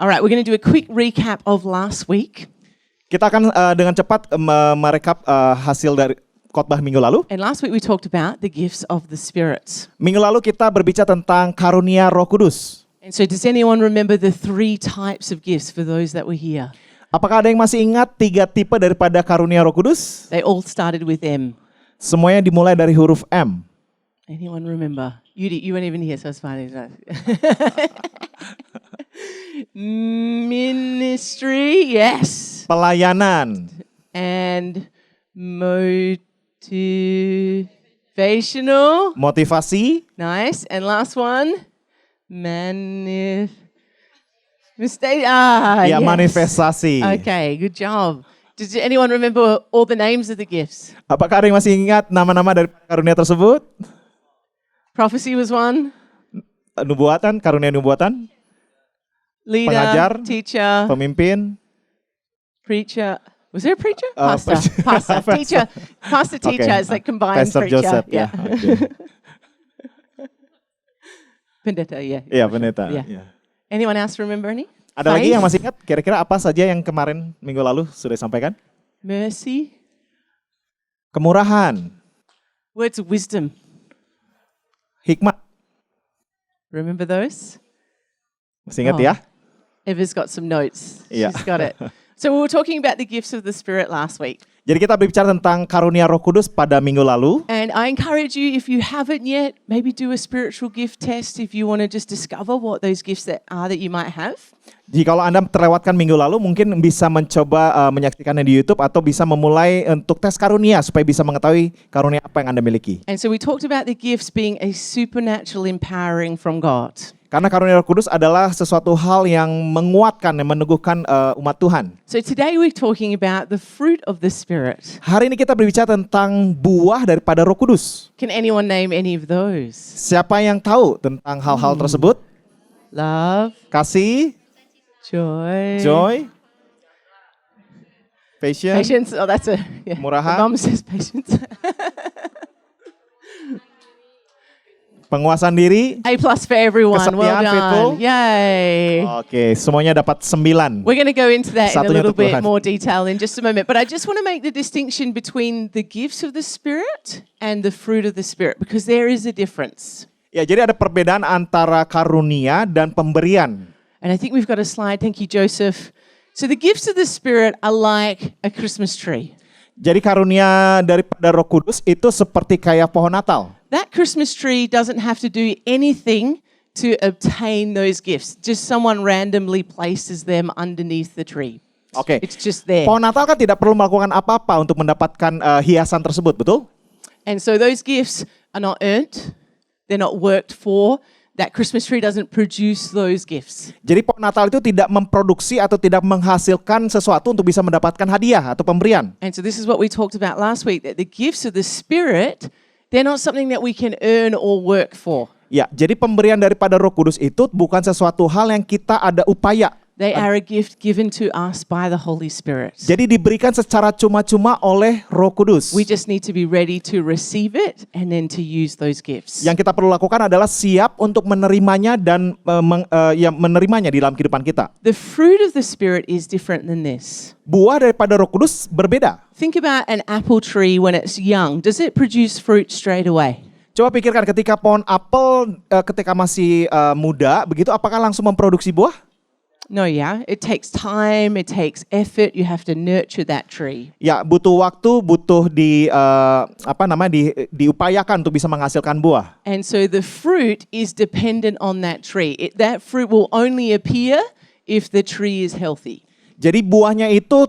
All right, we're going to do a quick recap of last week. Kita akan dengan cepat merekap hasil dari khotbah minggu lalu. And last week we talked about the gifts of the Spirit. Minggu lalu kita berbicara tentang karunia Roh Kudus. And so does anyone remember the 3 types of gifts for those that were here? Apakah ada yang masih ingat 3 tipe daripada karunia Roh Kudus? They all started with M. Semuanya dimulai dari huruf M. Anyone remember? You weren't even here, so it's fine. Ministry, yes. Pelayanan. And motivational. Motivasi. Nice. And last one, Ya, manifestasi. Okay, good job. Did anyone remember all the names of the gifts? Apakah ada yang masih ingat nama-nama dari karunia tersebut? Prophecy was one. Nubuatan, karunia nubuatan. Leader, pengajar, teacher, pemimpin, preacher. Was there a preacher? Pastor. Pastor, teacher, pastor, teacher. Okay. It's like combined Pastor preacher. Joseph, yeah. Okay. Pendeta, yeah. Iya, pendeta. Yeah. Yeah. Anyone else remember any? Ada Faith? lagi yang masih ingat kira-kira apa saja yang kemarin minggu lalu sudah disampaikan? Mercy. Kemurahan, Words of wisdom. hikmat. Remember those? Masih ingat Oh. ya? Eva's got some notes. Yeah. She's got it. So we were talking about the gifts of the Spirit last week. Jadi kita berbicara tentang karunia Roh Kudus pada minggu lalu. And I encourage you, if you haven't yet, maybe do a spiritual gift test if you want to just discover what those gifts that are that you might have. Jadi kalau Anda terlewatkan minggu lalu, mungkin bisa mencoba menyaksikannya di YouTube atau bisa memulai untuk tes karunia supaya bisa mengetahui karunia apa yang Anda miliki. And so we talked about the gifts being a supernatural empowering from God. Karena karunia Roh Kudus adalah sesuatu hal yang menguatkan, yang meneguhkan umat Tuhan. So today we're talking about the fruit of the Spirit. Hari ini kita berbicara tentang buah daripada Roh Kudus. Can anyone name any of those? Siapa yang tahu tentang hal-hal tersebut? Love, Kasih, joy, joy, patience, patience. Oh, that's a yeah. Murahan. The mum says patience. penguasaan diri. A+ for everyone. Well Kesetiaan, faithful. done. Yay. Oke, semuanya dapat 9. We're going to go into that in a Satunya little untuk bit Tuhan. more detail in just a moment. But I just want to make the distinction between the gifts of the Spirit and the fruit of the Spirit, because there is a difference. Ya, jadi ada perbedaan antara karunia dan pemberian. And I think we've got a slide. Thank you, Joseph. So the gifts of the Spirit are like a Christmas tree. Jadi karunia daripada Roh Kudus itu seperti kayak pohon Natal. That Christmas tree doesn't have to do anything to obtain those gifts. Just someone randomly places them underneath the tree. Oke. It's just there. Pohon Natal kan tidak perlu melakukan apa-apa untuk mendapatkan hiasan tersebut, betul? And so those gifts are not earned. They're not worked for. That Christmas tree doesn't produce those gifts. Jadi pohon Natal itu tidak memproduksi atau tidak menghasilkan sesuatu untuk bisa mendapatkan hadiah atau pemberian. And so this is what we talked about last week, that the gifts of the Spirit, they're not something that we can earn or work for. Ya, jadi pemberian daripada Roh Kudus itu bukan sesuatu hal yang kita ada upaya. They are a gift given to us by the Holy Spirit. Jadi diberikan secara cuma-cuma oleh Roh Kudus. We just need to be ready to receive it and then to use those gifts. Yang kita perlu lakukan adalah siap untuk menerimanya dan menerimanya di dalam kehidupan kita. The fruit of the Spirit is different than this. Buah daripada Roh Kudus berbeda. Think about an apple tree when it's young. Does it produce fruit straight away? Coba pikirkan ketika pohon apel ketika masih muda, begitu apakah langsung memproduksi buah? No, yeah. It takes time, it takes effort. You have to nurture that tree. Ya, butuh waktu, butuh diupayakan untuk bisa menghasilkan buah. And so the fruit is dependent on that tree. That fruit will only appear if the tree is healthy. Jadi buahnya itu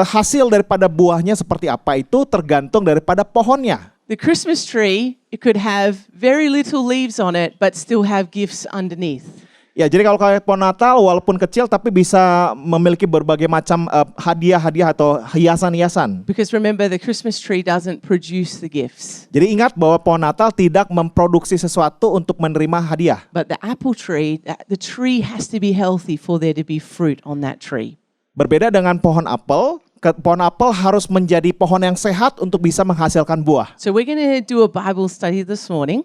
hasil daripada buahnya seperti apa itu tergantung daripada pohonnya. The Christmas tree, it could have very little leaves on it, but still have gifts underneath. Ya, jadi kalau kayak pohon Natal walaupun kecil tapi bisa memiliki berbagai macam hadiah-hadiah atau hiasan-hiasan. Because remember, the Christmas tree doesn't produce the gifts. Jadi ingat bahwa pohon Natal tidak memproduksi sesuatu untuk menerima hadiah. But the apple tree, the tree has to be healthy for there to be fruit on that tree. Berbeda dengan pohon apel, pohon apel harus menjadi pohon yang sehat untuk bisa menghasilkan buah. So we're going to do a Bible study this morning.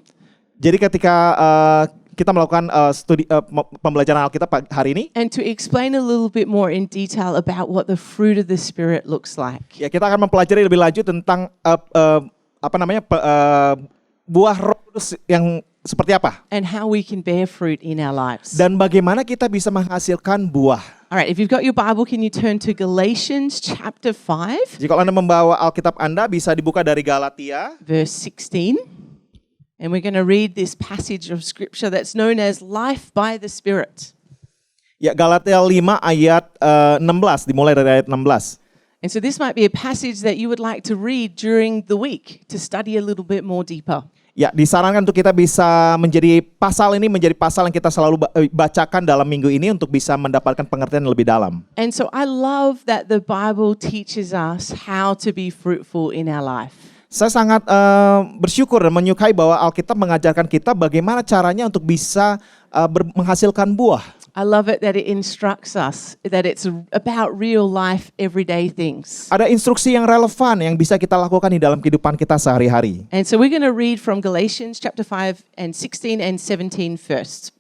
Jadi ketika kita melakukan studi pembelajaran Alkitab hari ini. and to explain a little bit more in detail about what the fruit of the Spirit looks like. Ya, kita akan mempelajari lebih lanjut tentang buah Roh Kudus yang seperti apa And how we can bear fruit in our lives. dan bagaimana kita bisa menghasilkan buah. All right, if you've got your Bible, can you turn to Galatians chapter 5, Jika Anda membawa Alkitab Anda bisa dibuka dari Galatia verse 16. And we're going to read this passage of scripture that's known as life by the Spirit. Ya, Galatia 5 ayat 16, dimulai dari ayat 16. And so this might be a passage that you would like to read during the week to study a little bit more deeper. Ya, disarankan untuk kita bisa menjadi pasal yang kita selalu bacakan dalam minggu ini untuk bisa mendapatkan pengertian yang lebih dalam. And so I love that the Bible teaches us how to be fruitful in our life. Saya sangat bersyukur dan menyukai bahwa Alkitab mengajarkan kita bagaimana caranya untuk bisa menghasilkan buah. I love it that it instructs us that it's about real life, everyday things. Ada instruksi yang relevan yang bisa kita lakukan di dalam kehidupan kita sehari-hari. And so we're going to read from Galatians chapter 5 and 16 and 17 first.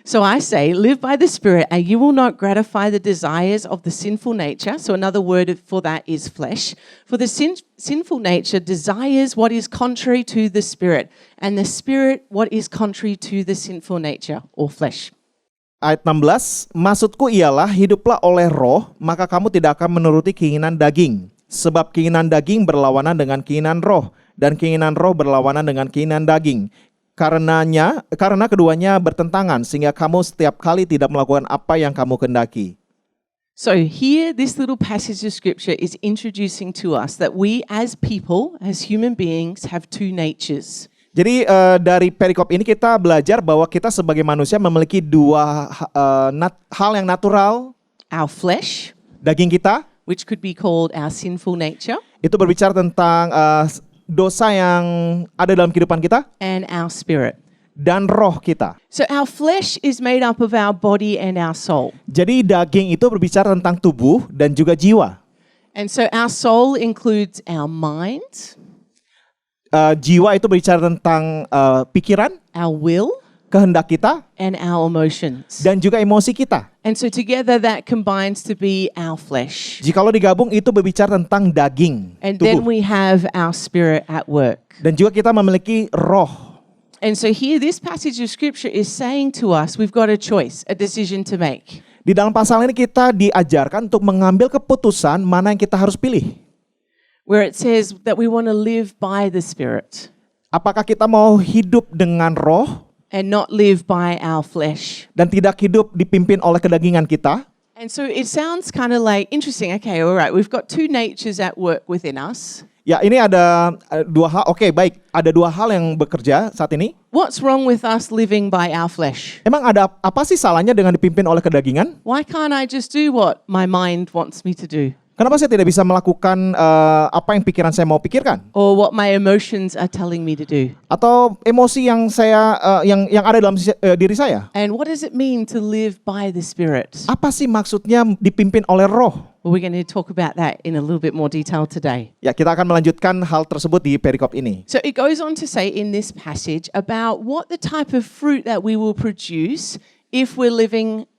So I say, live by the Spirit, and you will not gratify the desires of the sinful nature. So another word for that is flesh. For the sinful nature desires what is contrary to the Spirit, and the Spirit what is contrary to the sinful nature or flesh. Ayat 16, maksudku ialah hiduplah oleh roh, maka kamu tidak akan menuruti keinginan daging. Sebab keinginan daging berlawanan dengan keinginan roh, dan keinginan roh berlawanan dengan keinginan daging. Karena keduanya bertentangan, sehingga kamu setiap kali tidak melakukan apa yang kamu kehendaki. So here, this little passage of scripture is introducing to us that we as people, as human beings, have two natures. Jadi dari perikop ini kita belajar bahwa kita sebagai manusia memiliki dua hal yang natural. Our flesh, Daging kita, which could be called our sinful nature, itu berbicara tentang dosa yang ada dalam kehidupan kita, and our spirit. dan roh kita. So our flesh is made up of our body and our soul. Jadi daging itu berbicara tentang tubuh dan juga jiwa. And so our soul includes our mind, Jiwa itu berbicara tentang pikiran, our will, kehendak kita, and our emotions. dan juga emosi kita. And so together that combines to be our flesh. Jikalau digabung itu berbicara tentang daging, And then tubuh. we have our spirit at work. Dan juga kita memiliki roh. And so here this passage of scripture is saying to us we've got a choice, a decision to make. Di dalam pasal ini kita diajarkan untuk mengambil keputusan mana yang kita harus pilih. Where it says that we want to live by the Spirit Apakah kita mau hidup dengan roh and not live by our flesh. dan tidak hidup dipimpin oleh kedagingan kita? And so it sounds kind of like interesting. Okay, all right, we've got two natures at work within us. Ya, ini ada dua hal. Oke, baik. Ada dua hal yang bekerja saat ini. What's wrong with us living by our flesh? Emang ada apa sih salahnya dengan dipimpin oleh kedagingan? Why can't I just do what my mind wants me to do? Kenapa saya tidak bisa melakukan apa yang pikiran saya mau pikirkan? Or what my emotions are telling me to do? Atau emosi yang saya yang ada dalam diri saya? And what does it mean to live by the Spirit? Apa sih maksudnya dipimpin oleh roh? Well, we're going to talk about that in a little bit more detail today. Ya, kita akan melanjutkan hal tersebut di perikop ini. So it goes on to say in this passage about what the type of fruit that we will produce if we're living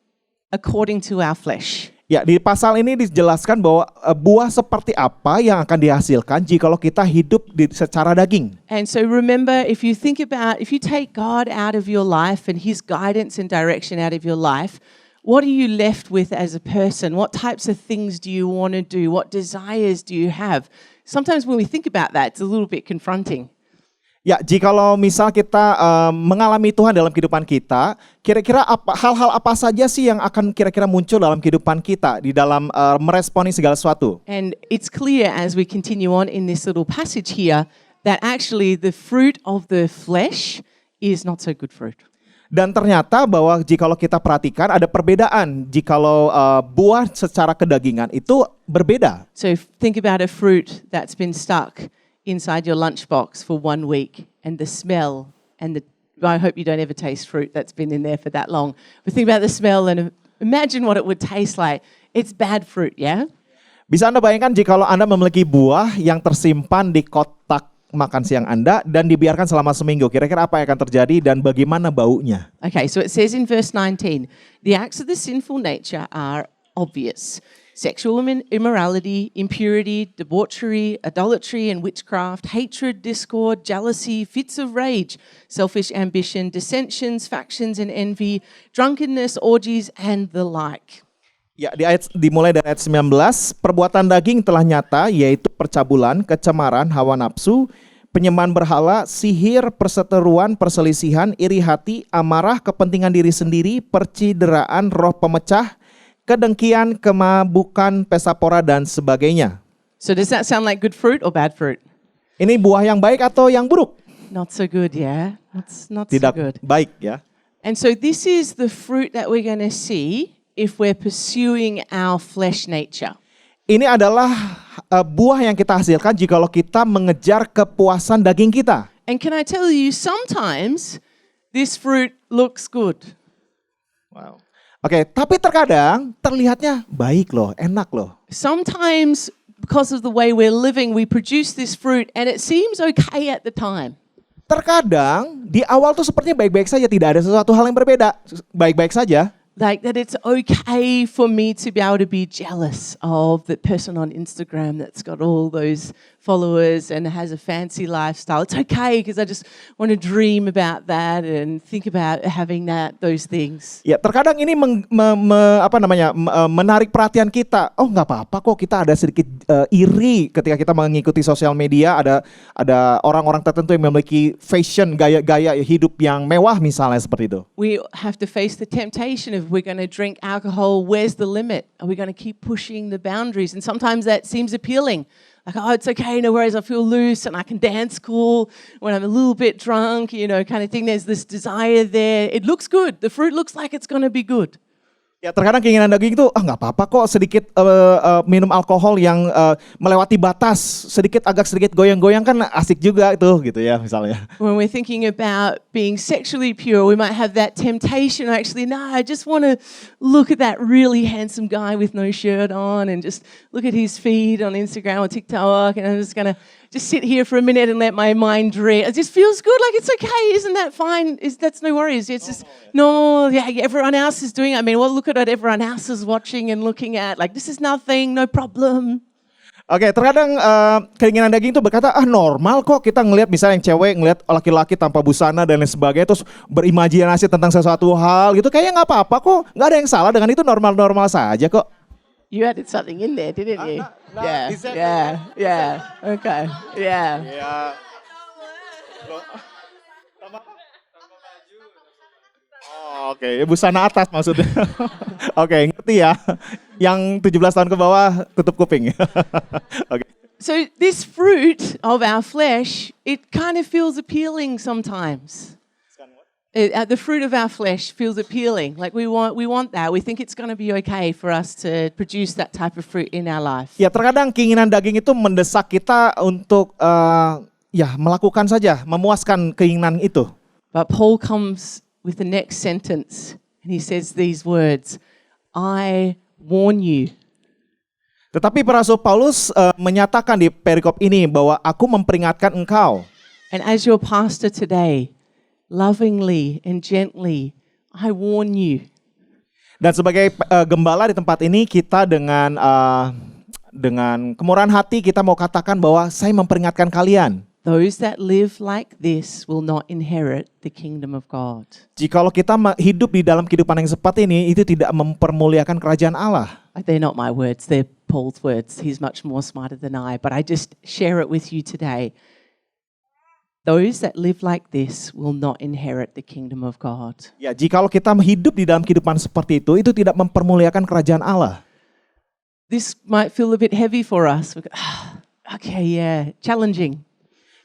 according to our flesh. Ya, di pasal ini dijelaskan bahwa buah seperti apa yang akan dihasilkan jikalau kita hidup secara daging. And so remember, if you take God out of your life and His guidance and direction out of your life, what are you left with as a person? What types of things do you want to do? What desires do you have? Sometimes when we think about that, it's a little bit confronting. Ya, jikalau misal kita mengalami Tuhan dalam kehidupan kita, kira-kira hal-hal apa saja sih yang akan kira-kira muncul dalam kehidupan kita di dalam meresponi segala sesuatu? And it's clear as we continue on in this little passage here that actually the fruit of the flesh is not so good fruit. Dan ternyata bahwa jikalau kita perhatikan ada perbedaan jikalau buah secara kedagingan itu berbeda. So think about a fruit that's been stuck inside your lunchbox for 1 week and the smell and I hope you don't ever taste fruit that's been in there for that long. But think about the smell and imagine what it would taste like. It's bad fruit, yeah? Bisa Anda bayangkan jikalau Anda memiliki buah yang tersimpan di kotak makan siang Anda dan dibiarkan selama seminggu. Kira-kira apa yang akan terjadi dan bagaimana baunya? Okay, so it says in verse 19, the acts of the sinful nature are obvious. Sexual immorality, impurity, debauchery, idolatry and witchcraft, hatred, discord, jealousy, fits of rage, selfish ambition, dissensions, factions and envy, drunkenness, orgies and the like. Ya, dimulai dari ayat 19, perbuatan daging telah nyata, yaitu percabulan, kecemaran, hawa nafsu, penyembahan berhala, sihir, perseteruan, perselisihan, iri hati, amarah, kepentingan diri sendiri, percideraan, roh pemecah, kedengkian, kemabukan, pesta pora, dan sebagainya. So does that sound like good fruit or bad fruit? Ini buah yang baik atau yang buruk? Not so good, yeah? That's not Tidak so good. baik ya. And so this is the fruit that we're going to see if we're pursuing our flesh nature. Ini adalah buah yang kita hasilkan jikalau kita mengejar kepuasan daging kita. And can I tell you, sometimes this fruit looks good. Wow. Oke, tapi terkadang terlihatnya baik loh, enak loh. Sometimes, because of the way we're living, we produce this fruit and it seems okay at the time. Terkadang di awal tuh sepertinya baik-baik saja, tidak ada sesuatu hal yang berbeda, baik-baik saja. Like that it's okay for me to be able to be jealous of the person on Instagram that's got all those followers and has a fancy lifestyle. It's okay because I just want to dream about that and think about having those things. Ya, terkadang ini menarik perhatian kita. Oh, nggak apa-apa kok, kita ada sedikit iri ketika kita mengikuti sosial media. Ada orang-orang tertentu yang memiliki fashion, gaya hidup yang mewah misalnya seperti itu. We have to face the temptation of we're going to drink alcohol. Where's the limit? Are we going to keep pushing the boundaries? And sometimes that seems appealing. Like, oh, it's okay, no worries, I feel loose and I can dance cool when I'm a little bit drunk, kind of thing. There's this desire there. It looks good. The fruit looks like it's going to be good. Ya, terkadang keinginan daging itu nggak apa-apa kok sedikit minum alkohol yang melewati batas, agak sedikit goyang-goyang kan asik juga itu gitu ya misalnya. When we're thinking about being sexually pure, we might have that temptation. Actually, no, I just want to look at that really handsome guy with no shirt on and just look at his feed on Instagram or TikTok, and I'm just gonna just sit here for a minute and let my mind drift. It just feels good, like it's okay, isn't that fine? That's no worries. It's just normal. Yeah, everyone else is doing it. I mean, well, look at what everyone else is watching and looking at. Like, this is nothing, no problem. Oke, terkadang keinginan daging itu berkata, normal kok kita ngelihat misalnya yang cewek ngelihat laki-laki tanpa busana dan lain sebagainya, terus berimajinasi tentang sesuatu hal gitu, kayaknya nggak apa-apa kok, nggak ada yang salah dengan itu, normal-normal saja kok. You added something in there, didn't you? No, yeah, exactly. yeah, okay, yeah. Ya. Oh, oke, busana atas maksudnya. Oke, ngerti ya. Yang 17 tahun ke bawah tutup kuping. Oke. So this fruit of our flesh, it kind of feels appealing sometimes. The fruit of our flesh feels appealing. Like we want that. We think it's going to be okay for us to produce that type of fruit in our life. Ya, terkadang keinginan daging itu mendesak kita untuk melakukan saja, memuaskan keinginan itu. But Paul comes with the next sentence and he says these words, I warn you. Tetapi Rasul Paulus menyatakan di perikop ini bahwa aku memperingatkan engkau. And as your pastor today, lovingly and gently, I warn you. Dan sebagai gembala di tempat ini, kita dengan kemurahan hati kita mau katakan bahwa saya memperingatkan kalian. Those that live like this will not inherit the kingdom of God. Jikalau kita hidup di dalam kehidupan yang seperti ini, itu tidak mempermuliakan kerajaan Allah. They're not my words, they're Paul's words. He's much more smarter than I, but I just share it with you today. Those that live like this will not inherit the kingdom of God. Ya, jikalau kita hidup di dalam kehidupan seperti itu tidak mempermuliakan kerajaan Allah. This might feel a bit heavy for us. Okay, yeah, challenging.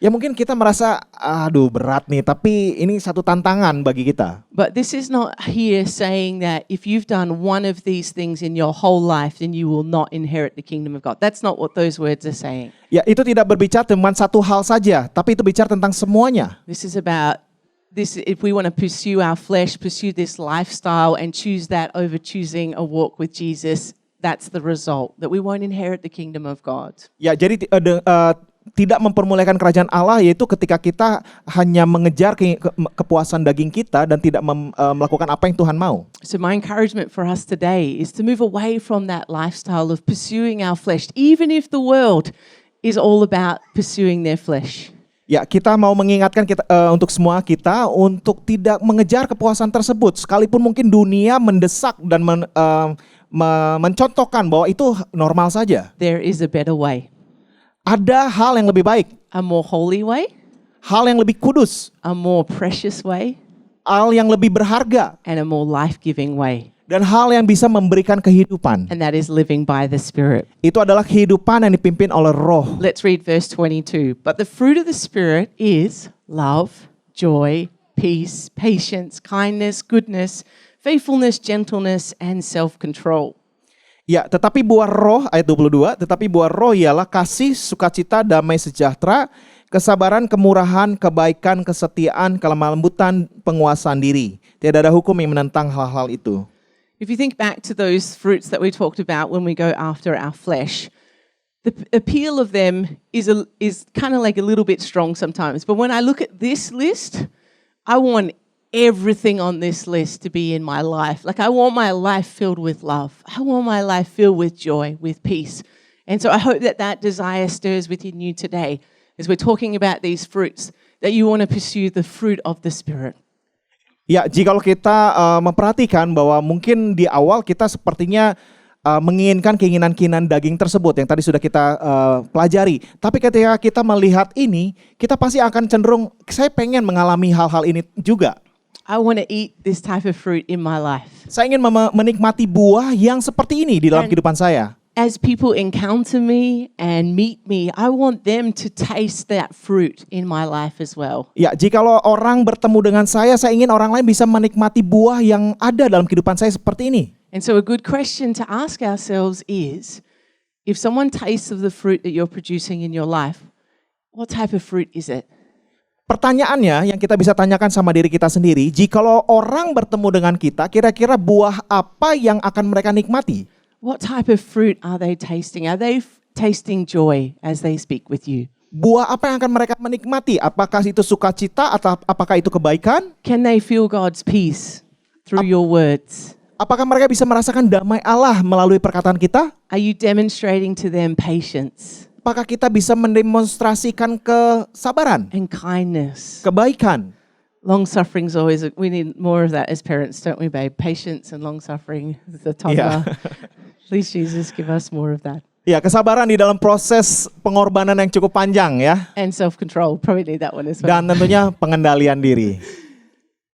Ya mungkin kita merasa, aduh berat nih, tapi ini satu tantangan bagi kita. But this is not here saying that if you've done one of these things in your whole life, then you will not inherit the kingdom of God. That's not what those words are saying. Ya, itu tidak berbicara cuma satu hal saja, tapi itu bicara tentang semuanya. This is about this. If we want to pursue our flesh, pursue this lifestyle, and choose that over choosing a walk with Jesus, that's the result, that we won't inherit the kingdom of God. Ya, jadi tidak mempermuliakan kerajaan Allah, yaitu ketika kita hanya mengejar kepuasan daging kita dan tidak melakukan apa yang Tuhan mau. So my encouragement for us today is to move away from that lifestyle of pursuing our flesh, even if the world is all about pursuing their flesh. Ya, kita mau mengingatkan kita untuk semua kita untuk tidak mengejar kepuasan tersebut, sekalipun mungkin dunia mendesak dan mencontohkan bahwa itu normal saja. There is a better way, Ada hal yang lebih baik, a more holy way, hal yang lebih kudus, a more precious way, hal yang lebih berharga, and a more life-giving way. dan hal yang bisa memberikan kehidupan. And that is living by the Spirit. Itu adalah kehidupan yang dipimpin oleh Roh. Let's read verse 22. But the fruit of the Spirit is love, joy, peace, patience, kindness, goodness, faithfulness, gentleness, and self-control. Ya, tetapi buah roh, ayat 22, tetapi buah roh ialah kasih, sukacita, damai sejahtera, kesabaran, kemurahan, kebaikan, kesetiaan, kelemah lembutan, penguasaan diri. Tidak ada hukum yang menentang hal-hal itu. If you think back to those fruits that we talked about when we go after our flesh, the appeal of them is kind of like a little bit strong sometimes. But when I look at this list, I want everything on this list to be in my life. Like I want my life filled with love. I want my life filled with joy, with peace. And so I hope that that desire stirs within you today as we're talking about these fruits, that you want to pursue the fruit of the Spirit. Ya, jikalau kita memperhatikan bahwa mungkin di awal kita sepertinya menginginkan keinginan-keinginan daging tersebut yang tadi sudah kita pelajari. Tapi ketika kita melihat ini, kita pasti akan cenderung, saya pengen mengalami hal-hal ini juga. I want to eat this type of fruit in my life. Saya ingin menikmati buah yang seperti ini di dalam kehidupan saya. As people encounter me and meet me, I want them to taste that fruit in my life as well. Ya, jikalau orang bertemu dengan saya ingin orang lain bisa menikmati buah yang ada dalam kehidupan saya seperti ini. And so a good question to ask ourselves is, if someone tastes of the fruit that you're producing in your life, what type of fruit is it? Pertanyaannya yang kita bisa tanyakan sama diri kita sendiri, jikalau orang bertemu dengan kita, kira-kira buah apa yang akan mereka nikmati? What type of fruit are they tasting? Are they tasting joy as they speak with you? Buah apa yang akan mereka menikmati? Apakah itu sukacita atau apakah itu kebaikan? Can they feel God's peace through your words? Apakah mereka bisa merasakan damai Allah melalui perkataan kita? Are you demonstrating to them patience Apakah kita bisa mendemonstrasikan kesabaran, and kindness? kebaikan? Long suffering is always, we need more of that as parents, don't we, babe? Patience and long suffering is the toddler. Please, Jesus, give us more of that. Ya, kesabaran di dalam proses pengorbanan yang cukup panjang ya. And self-control, probably need that one as well. Dan tentunya pengendalian diri.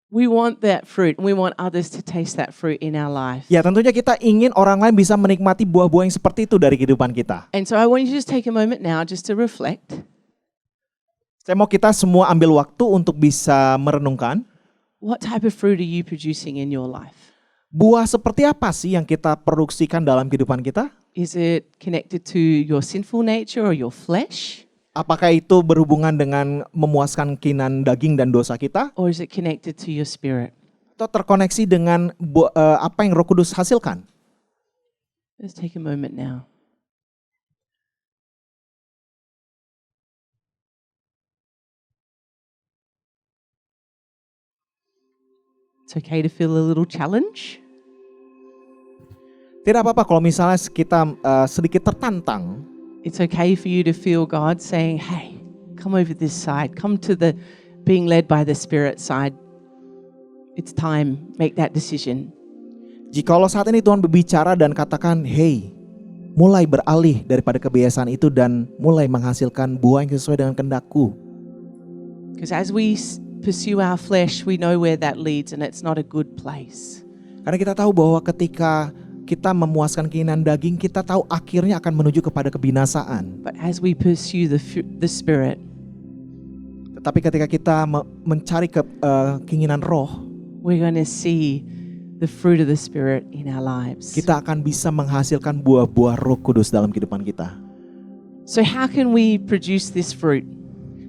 We want that fruit, and we want others to taste that fruit in our life. Ya, tentunya kita ingin orang lain bisa menikmati buah-buah yang seperti itu dari kehidupan kita. And so I want you to just take a moment now just to reflect. Saya mau kita semua ambil waktu untuk bisa merenungkan. What type of fruit are you producing in your life? Buah seperti apa sih yang kita produksikan dalam kehidupan kita? Is it connected to your sinful nature or your flesh? Apakah itu berhubungan dengan memuaskan keinginan daging dan dosa kita? Or is it connected to your spirit? Atau terkoneksi dengan apa yang Roh Kudus hasilkan? Let's take a moment now. It's okay to feel a little challenge. Tidak apa-apa kalau misalnya kita sedikit tertantang. It's okay for you to feel God saying, hey, come over this side. Come to the being led by the Spirit side. It's time. Make that decision. Jikalau saat ini Tuhan berbicara dan katakan, hey, mulai beralih daripada kebiasaan itu dan mulai menghasilkan buah yang sesuai dengan kehendak-Ku. Because as we pursue our flesh, we know where that leads and it's not a good place. Karena kita tahu bahwa ketika kita memuaskan keinginan daging, kita tahu akhirnya akan menuju kepada kebinasaan. But as we pursue the Spirit, Tetapi ketika kita mencari keinginan roh, we're going to see the fruit of the Spirit in our lives. kita akan bisa menghasilkan buah-buah Roh Kudus dalam kehidupan kita. So how can we produce this fruit?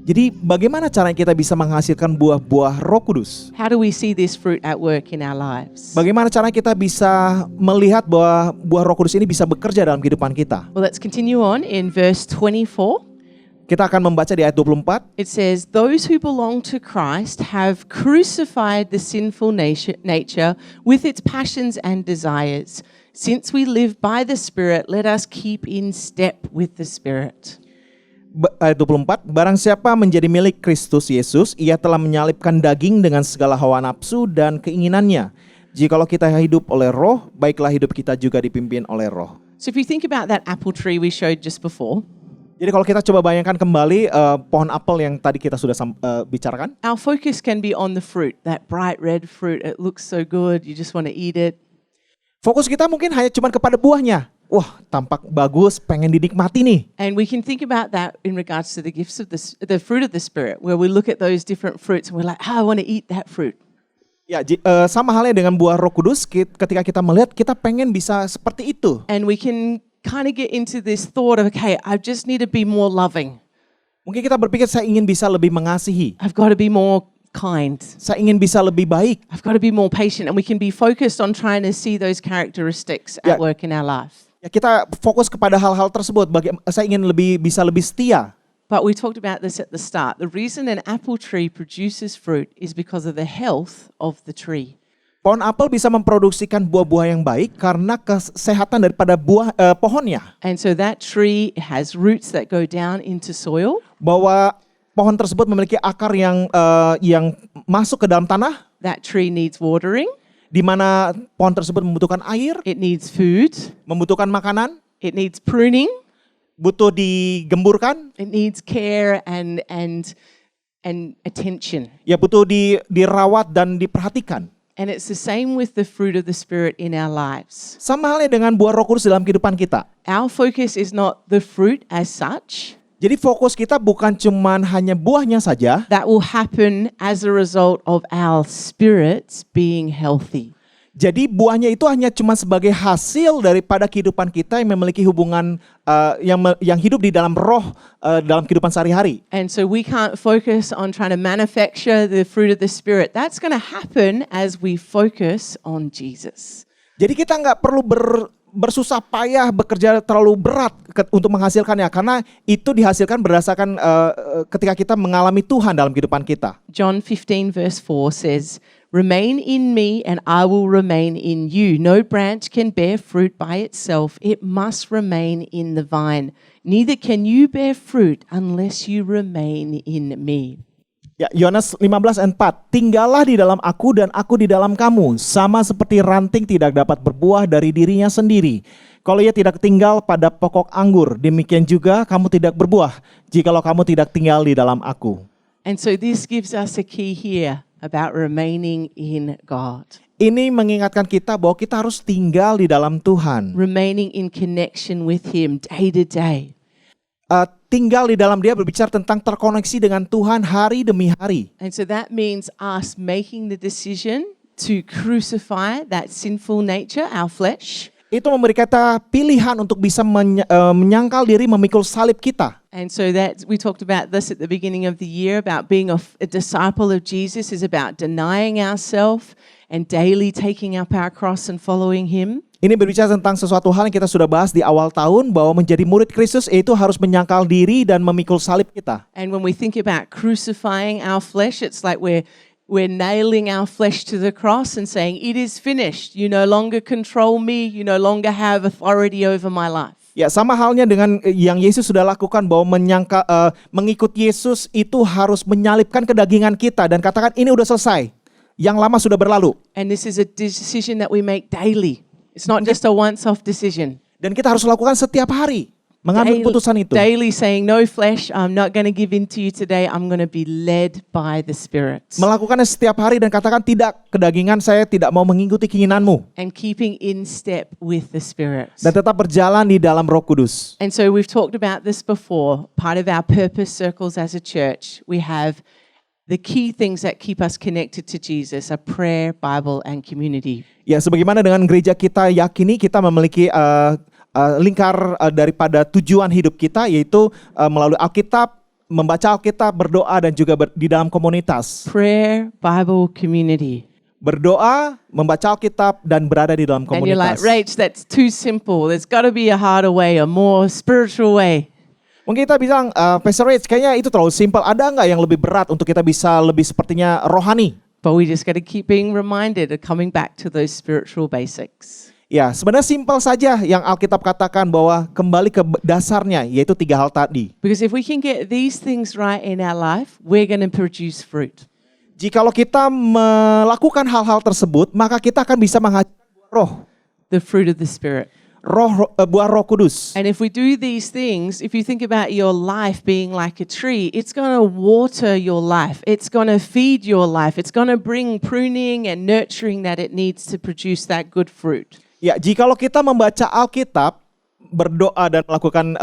Jadi bagaimana caranya kita bisa menghasilkan buah-buah Roh Kudus? How do we see this fruit at work in our lives? Bagaimana caranya kita bisa melihat bahwa buah Roh Kudus ini bisa bekerja dalam kehidupan kita? Well, let's continue on in verse 24. Kita akan membaca di ayat 24. It says, "Those who belong to Christ have crucified the sinful nature with its passions and desires. Since we live by the Spirit, let us keep in step with the Spirit." Ayat 24, barang siapa menjadi milik Kristus Yesus, ia telah menyalibkan daging dengan segala hawa nafsu dan keinginannya. Jikalau kita hidup oleh roh, baiklah hidup kita juga dipimpin oleh roh. So if you think about that apple tree we showed just before, Jadi kalau kita coba bayangkan kembali pohon apel yang tadi kita sudah bicarakan, our focus can be on the fruit, that bright red fruit. It looks so good, you just want to eat it. fokus kita mungkin hanya cuma kepada buahnya. Wah, tampak bagus, pengen dinikmati nih. And we can think about that in regards to the gifts of the fruit of the Spirit, where we look at those different fruits and we're like, I want to eat that fruit. Ya, sama halnya dengan buah Roh Kudus, ketika kita melihat, kita pengen bisa seperti itu. And we can kind of get into this thought of, okay, I just need to be more loving. Mungkin kita berpikir saya ingin bisa lebih mengasihi, I've got to be more kind. saya ingin bisa lebih baik. I've got to be more patient. And we can be focused on trying to see those characteristics Yeah. at work in our life. Ya, kita fokus kepada hal-hal tersebut. Saya ingin bisa lebih setia. But we talked about this at the start. The reason an apple tree produces fruit is because of the health of the tree. Pohon apel bisa memproduksikan buah-buah yang baik karena kesehatan daripada pohonnya. And so that tree has roots that go down into soil. Bahwa pohon tersebut memiliki akar yang masuk ke dalam tanah, That tree needs watering. di mana pohon tersebut membutuhkan air, It needs food. membutuhkan makanan, It needs pruning. butuh digemburkan, It needs care and attention. ya butuh dirawat dan diperhatikan. And it's the same with the fruit of the Spirit in our lives. Sama halnya dengan buah Roh Kudus dalam kehidupan kita. Our focus is not the fruit as such. Jadi fokus kita bukan cuman hanya buahnya saja, That will happen as a result of our spirits being healthy. jadi buahnya itu hanya cuma sebagai hasil daripada kehidupan kita yang memiliki hubungan yang hidup di dalam roh dalam kehidupan sehari-hari. And so we can't focus on trying to manufacture the fruit of the Spirit. That's going to happen as we focus on Jesus. Jadi kita nggak perlu bersusah payah bekerja terlalu berat untuk menghasilkannya, karena itu dihasilkan berdasarkan ketika kita mengalami Tuhan dalam kehidupan kita. John 15 verse 4 says, "Remain in me and I will remain in you. No branch can bear fruit by itself. It must remain in the vine. Neither can you bear fruit unless you remain in me." Ya, Yohanes 15:4, tinggallah di dalam aku dan aku di dalam kamu, sama seperti ranting tidak dapat berbuah dari dirinya sendiri. Kalau ia tidak tinggal pada pokok anggur, demikian juga kamu tidak berbuah, jikalau kamu tidak tinggal di dalam aku. And so this gives us a key here about remaining in God. Ini mengingatkan kita bahwa kita harus tinggal di dalam Tuhan. Remaining in connection with Him day to day. Tinggal di dalam Dia berbicara tentang terkoneksi dengan Tuhan hari demi hari. And so that means us making the decision to crucify that sinful nature, our flesh. Itu memberi kita pilihan untuk bisa menyangkal diri, memikul salib kita. And so that we talked about this at the beginning of the year about being a disciple of Jesus is about denying ourselves and daily taking up our cross and following Him. Ini berbicara tentang sesuatu hal yang kita sudah bahas di awal tahun, bahwa menjadi murid Kristus itu harus menyangkal diri dan memikul salib kita. And when we think about crucifying our flesh, it's like we're nailing our flesh to the cross and saying, "It is finished. You no longer control me. You no longer have authority over my life." Ya, sama halnya dengan yang Yesus sudah lakukan, bahwa mengikut Yesus itu harus menyalibkan kedagingan kita dan katakan ini udah selesai. Yang lama sudah berlalu. And this is a decision that we make daily. It's not just a once-off decision. Dan kita harus lakukan setiap hari. Mengambil putusan itu. Daily saying, no flesh, I'm not going to give in to you today. I'm going to be led by the Spirit. Melakukannya setiap hari dan katakan tidak, kedagingan saya tidak mau mengikuti keinginanmu. And keeping in step with the Spirit. Dan tetap berjalan di dalam Roh Kudus. And so we've talked about this before. Part of our purpose circles as a church, we have the key things that keep us connected to Jesus are prayer, Bible, and community. Ya, sebagaimana dengan gereja kita yakini, kita memiliki lingkar daripada tujuan hidup kita, yaitu melalui Alkitab, membaca Alkitab, berdoa, dan juga di dalam komunitas. Prayer, Bible, community. Berdoa, membaca Alkitab, dan berada di dalam komunitas. And you're like, Rach, that's too simple. There's got to be a harder way, a more spiritual way. Mungkin kita bilang, Pastor Rich, kayaknya itu terlalu simpel. Ada nggak yang lebih berat untuk kita bisa lebih sepertinya rohani? But we just got to keep being reminded of coming back to those spiritual basics. Ya, sebenarnya simpel saja yang Alkitab katakan bahwa kembali ke dasarnya, yaitu 3 hal tadi. Because if we can get these things right in our life, we're going to produce fruit. Jikalau kita melakukan hal-hal tersebut, maka kita akan bisa menghasilkan roh, The fruit of the Spirit. buah Roh Kudus. And if we do these things, if you think about your life being like a tree, it's going to water your life. It's going to feed your life. It's going to bring pruning and nurturing that it needs to produce that good fruit. Ya, jikalau kita membaca Alkitab, berdoa dan melakukan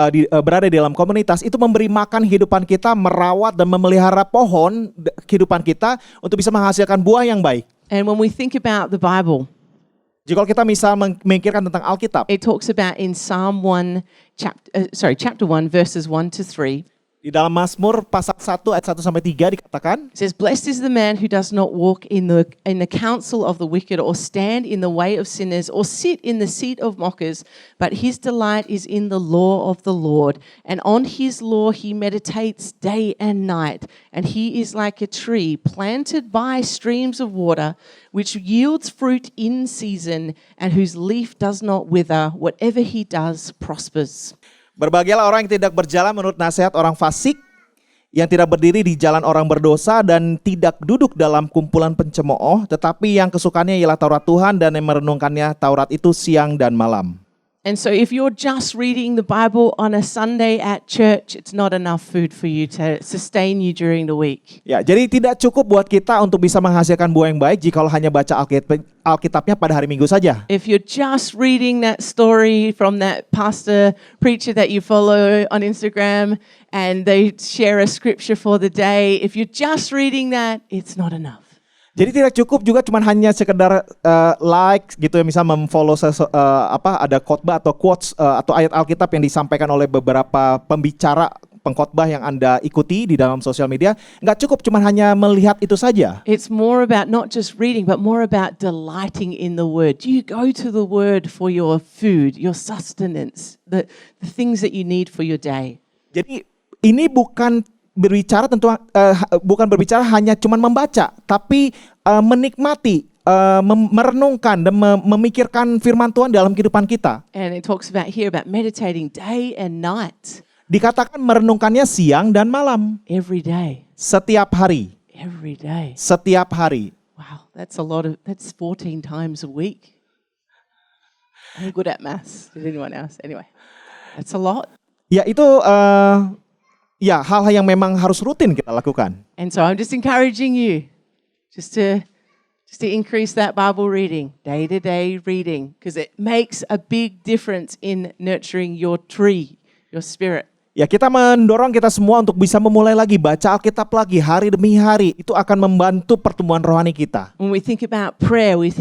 berada di dalam komunitas, itu memberi makan kehidupan kita, merawat dan memelihara pohon kehidupan kita untuk bisa menghasilkan buah yang baik. And when we think about the Bible, Jikalau kita bisa memikirkan tentang Alkitab, it talks about in Psalm 1, chapter 1, verses 1 to 3. di dalam Mazmur pasal 1 ayat 1 sampai 3 dikatakan, It says, "Blessed is the man who does not walk in the counsel of the wicked, or stand in the way of sinners, or sit in the seat of mockers, but his delight is in the law of the Lord, and on his law he meditates day and night. And he is like a tree planted by streams of water, which yields fruit in season, and whose leaf does not wither. Whatever he does prospers." berbahagialah orang yang tidak berjalan menurut nasihat orang fasik, yang tidak berdiri di jalan orang berdosa, dan tidak duduk dalam kumpulan pencemooh, tetapi yang kesukaannya ialah Taurat Tuhan dan yang merenungkannya Taurat itu siang dan malam. And so if you're just reading the Bible on a Sunday at church, it's not enough food for you to sustain you during the week. Ya, jadi tidak cukup buat kita untuk bisa menghasilkan buah yang baik jikalau hanya baca Alkitabnya pada hari Minggu saja. If you're just reading that story from that pastor, preacher that you follow on Instagram, and they share a scripture for the day, if you're just reading that, it's not enough. Jadi tidak cukup juga cuman hanya sekedar like gitu ya, misal memfollow ada khotbah atau quotes atau ayat Alkitab yang disampaikan oleh beberapa pembicara pengkhotbah yang Anda ikuti di dalam sosial media. Nggak cukup cuman hanya melihat itu saja. It's more about not just reading, but more about delighting in the Word. Do you go to the Word for your food, your sustenance, the things that you need for your day? Jadi ini bukan berbicara bukan berbicara hanya cuman membaca, tapi menikmati, merenungkan dan memikirkan firman Tuhan dalam kehidupan kita. And it talks about here about meditating day and night. Dikatakan merenungkannya siang dan malam, Every day. setiap hari, Every day. setiap hari. Wow, that's 14 times a week. I'm good at maths. Did anyone else? Anyway, that's a lot. Ya itu ya hal-hal yang memang harus rutin kita lakukan. And so I'm just encouraging you just to increase that Bible reading, day-to-day reading, because it makes a big difference in nurturing your tree, your spirit. Ya kita mendorong kita semua untuk bisa memulai lagi baca Alkitab lagi hari demi hari. Itu akan membantu pertumbuhan rohani kita. When we think about prayer, we're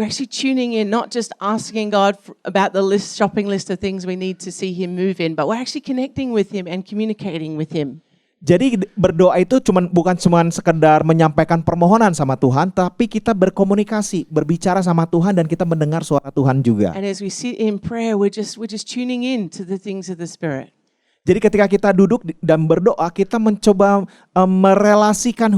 actually tuning in, not just asking God about the shopping list of things we need to see Him move in, but we're actually connecting with Him and communicating with Him. Jadi berdoa itu bukan cuma sekedar menyampaikan permohonan sama Tuhan, tapi kita berkomunikasi, berbicara sama Tuhan dan kita mendengar suara Tuhan juga. And as we sit in prayer, we're just tuning in to the things of the Spirit. Jadi ketika kita duduk dan berdoa, kita mencoba merelasikan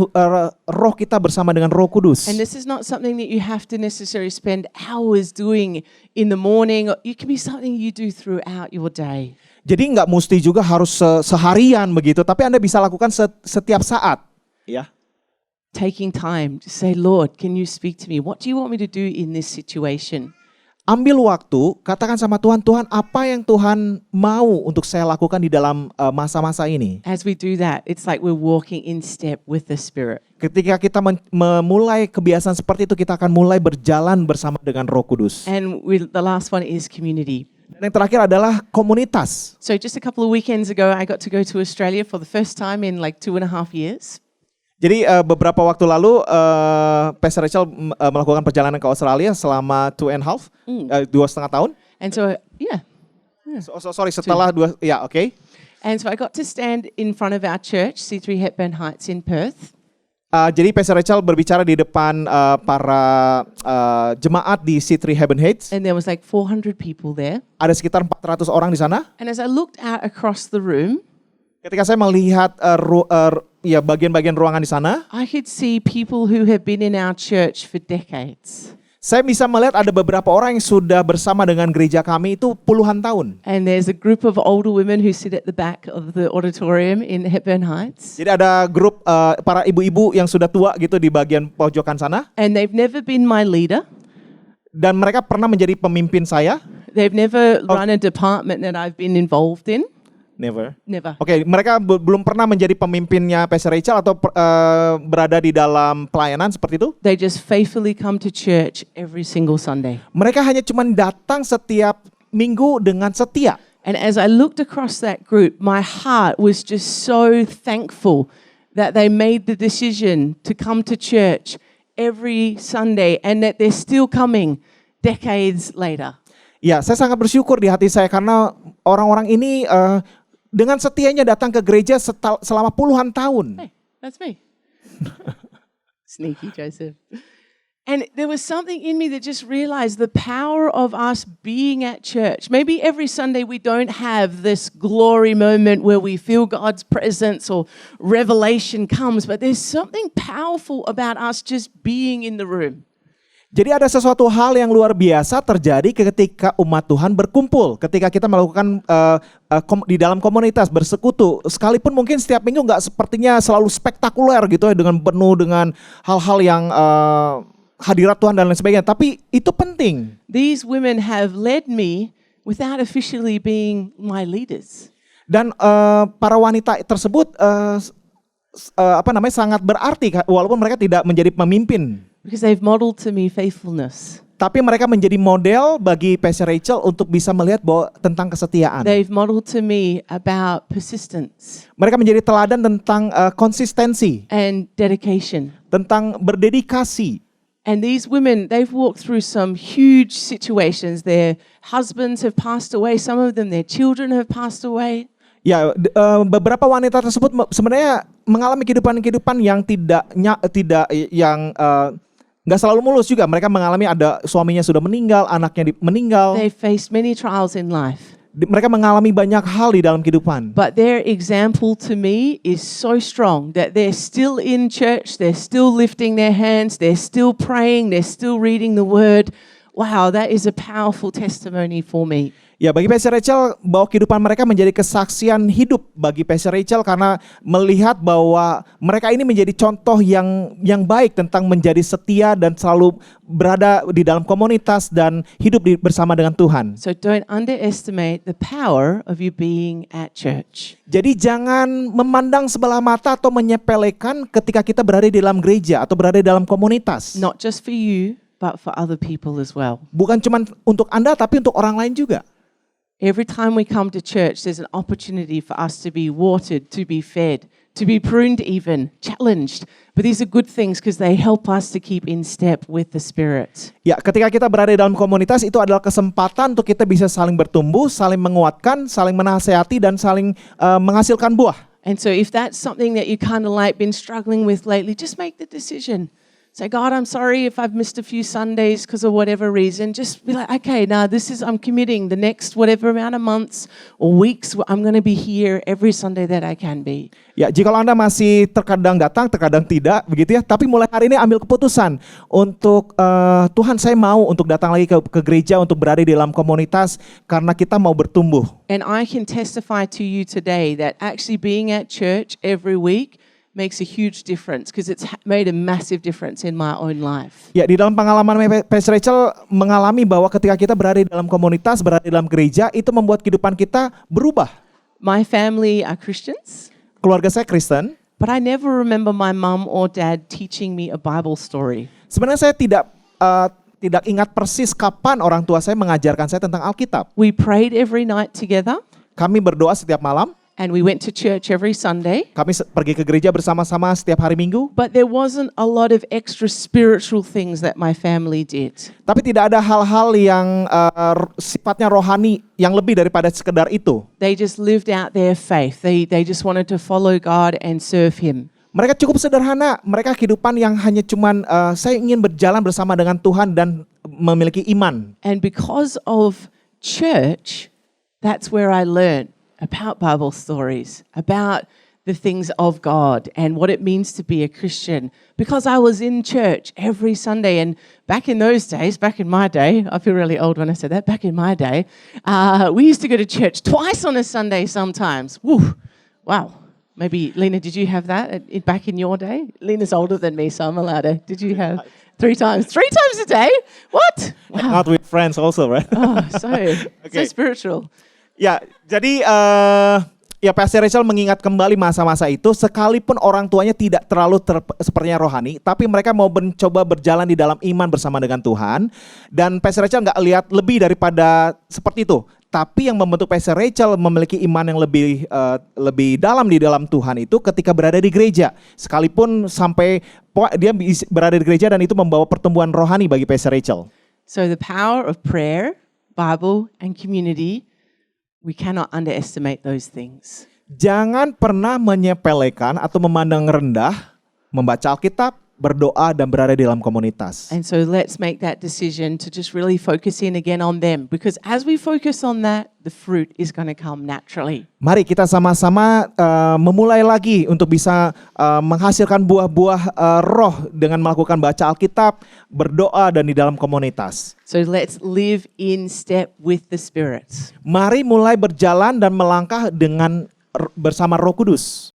roh kita bersama dengan Roh Kudus. And this is not something that you have to necessarily spend hours doing in the morning. It can be something you do throughout your day. Jadi nggak mesti juga harus seharian begitu, tapi Anda bisa lakukan setiap saat. Ya. Taking time to say, Lord, can you speak to me? What do you want me to do in this situation? Ambil waktu, katakan sama Tuhan, Tuhan apa yang Tuhan mau untuk saya lakukan di dalam masa-masa ini. As we do that, it's like we're walking in step with the Spirit. Ketika kita memulai kebiasaan seperti itu, kita akan mulai berjalan bersama dengan Roh Kudus. And the last one is community. Dan yang terakhir adalah komunitas. So just a couple of weekends ago, I got to go to Australia for the first time in like 2.5 years. Jadi beberapa waktu lalu Pastor Rachel melakukan perjalanan ke Australia selama 2.5 tahun. And so, yeah. Sorry, setelah oke. And so I got to stand in front of our church, C3 Hepburn Heights in Perth. Jadi Pastor Rachel berbicara di depan para jemaat di C3 Heaven Heights. And there was like 400 people there. Ada sekitar 400 orang di sana. And as I looked out across the room, Ketika saya melihat ya bagian-bagian ruangan di sana, I could see people who have been in our church for decades. saya bisa melihat ada beberapa orang yang sudah bersama dengan gereja kami itu puluhan tahun. And there's a group of older women who sit at the back of the auditorium in Hepburn Heights. Jadi ada grup para ibu-ibu yang sudah tua gitu di bagian pojokan sana. And they've never been my leader. Dan mereka pernah menjadi pemimpin saya. They've never run a department that I've been involved in. Never. Never. Oke, mereka belum pernah menjadi pemimpinnya Pastor Rachel atau berada di dalam pelayanan seperti itu. They just faithfully come to church every single Sunday. Mereka hanya cuma datang setiap minggu dengan setia. And as I looked across that group, my heart was just so thankful that they made the decision to come to church every Sunday and that they're still coming decades later. Ya, saya sangat bersyukur di hati saya karena orang-orang ini dengan setianya datang ke gereja selama puluhan tahun. Hey, that's me. Sneaky Joseph. And there was something in me that just realized the power of us being at church. Maybe every Sunday we don't have this glory moment where we feel God's presence or revelation comes, but there's something powerful about us just being in the room. Jadi ada sesuatu hal yang luar biasa terjadi ketika umat Tuhan berkumpul, ketika kita melakukan di dalam komunitas bersekutu, sekalipun mungkin setiap minggu nggak sepertinya selalu spektakuler gitu ya, dengan penuh dengan hal-hal yang hadirat Tuhan dan lain sebagainya, tapi itu penting. These women have led me without officially being my leaders. Dan para wanita tersebut sangat berarti walaupun mereka tidak menjadi pemimpin. Because they've modeled to me faithfulness. Tapi mereka menjadi model bagi Pastor Rachel untuk bisa melihat bahwa tentang kesetiaan. They've modeled to me about persistence Mereka menjadi teladan tentang konsistensi, and dedication. tentang berdedikasi. And these women, they've walked through some huge situations. Their husbands have passed away. Some of them, their children have passed away. Ya, beberapa wanita tersebut sebenarnya mengalami kehidupan yang nggak selalu mulus juga. Mereka mengalami ada suaminya sudah meninggal, anaknya meninggal. They've faced many trials in life. Mereka mengalami banyak hal di dalam kehidupan. But their example to me is so strong that they're still in church, they're still lifting their hands, they're still praying, they're still reading the word. Wow, that is a powerful testimony for me. Ya, bagi Pastor Rachel, bahwa kehidupan mereka menjadi kesaksian hidup bagi Pastor Rachel karena melihat bahwa mereka ini menjadi contoh yang baik tentang menjadi setia dan selalu berada di dalam komunitas dan hidup bersama dengan Tuhan. So don't underestimate the power of you being at church. Jadi jangan memandang sebelah mata atau menyepelekan ketika kita berada di dalam gereja atau berada di dalam komunitas. Not just for you, but for other people as well. Bukan cuma untuk Anda tapi untuk orang lain juga. Every time we come to church, there's an opportunity for us to be watered, to be fed, to be pruned even, challenged. But these are good things because they help us to keep in step with the Spirit. Ya, ketika kita berada di dalam komunitas itu adalah kesempatan untuk kita bisa saling bertumbuh, saling menguatkan, saling menasehati dan saling menghasilkan buah. And so if that's something that you kind of like been struggling with lately, just make the decision. Say, God, I'm sorry if I've missed a few Sundays because of whatever reason. Just be like, okay, now I'm committing the next whatever amount of months or weeks, I'm going to be here every Sunday that I can be. Ya, jika Anda masih terkadang datang, terkadang tidak, begitu ya. Tapi mulai hari ini ambil keputusan untuk Tuhan, saya mau untuk datang lagi ke gereja, untuk berada di dalam komunitas karena kita mau bertumbuh. And I can testify to you today that actually being at church every week makes a huge difference because it's made a massive difference in my own life. Ya, di dalam pengalaman Pastor Rachel mengalami bahwa ketika kita berada di dalam komunitas, berada di dalam gereja, itu membuat kehidupan kita berubah. My family are Christians. Keluarga saya Kristen. But I never remember my mum or dad teaching me a Bible story. Sebenarnya saya tidak ingat persis kapan orang tua saya mengajarkan saya tentang Alkitab. We prayed every night together. Kami berdoa setiap malam. And we went to church every Sunday. Kami pergi ke gereja bersama-sama setiap hari Minggu. But there wasn't a lot of extra spiritual things that my family did. Tapi tidak ada hal-hal yang sifatnya rohani yang lebih daripada sekedar itu. They just lived out their faith. They just wanted to follow God and serve Him. Mereka cukup sederhana, mereka kehidupan yang hanya cuman saya ingin berjalan bersama dengan Tuhan dan memiliki iman. And because of church, that's where I learned about Bible stories, about the things of God and what it means to be a Christian. Because I was in church every Sunday, and back in those days, back in my day, I feel really old when I said that, back in my day, we used to go to church twice on a Sunday sometimes. Woo, wow. Maybe, Lena, did you have that back in your day? Lena's older than me, so I'm allowed to. Did you have 3 times? 3 times a day? What? Wow. Not with friends also, right? Oh, so Okay. spiritual. Ya, jadi ya Pastor Rachel mengingat kembali masa-masa itu, sekalipun orang tuanya tidak terlalu sepertinya rohani, tapi mereka mau mencoba berjalan di dalam iman bersama dengan Tuhan. Dan Pastor Rachel nggak lihat lebih daripada seperti itu. Tapi yang membentuk Pastor Rachel memiliki iman yang lebih dalam di dalam Tuhan itu ketika berada di gereja. Sekalipun sampai dia berada di gereja dan itu membawa pertumbuhan rohani bagi Pastor Rachel. So the power of prayer, Bible, and community, we cannot underestimate those things. Jangan pernah menyepelekan atau memandang rendah membaca Alkitab, berdoa, dan berada di dalam komunitas. And so let's make that decision to just really focus in again on them. Because as we focus on that, the fruit is going to come naturally. Mari kita sama-sama memulai lagi untuk bisa menghasilkan buah-buah roh dengan melakukan baca Alkitab, berdoa, dan di dalam komunitas. So let's live in step with the Spirit. Mari mulai berjalan dan melangkah bersama Roh Kudus.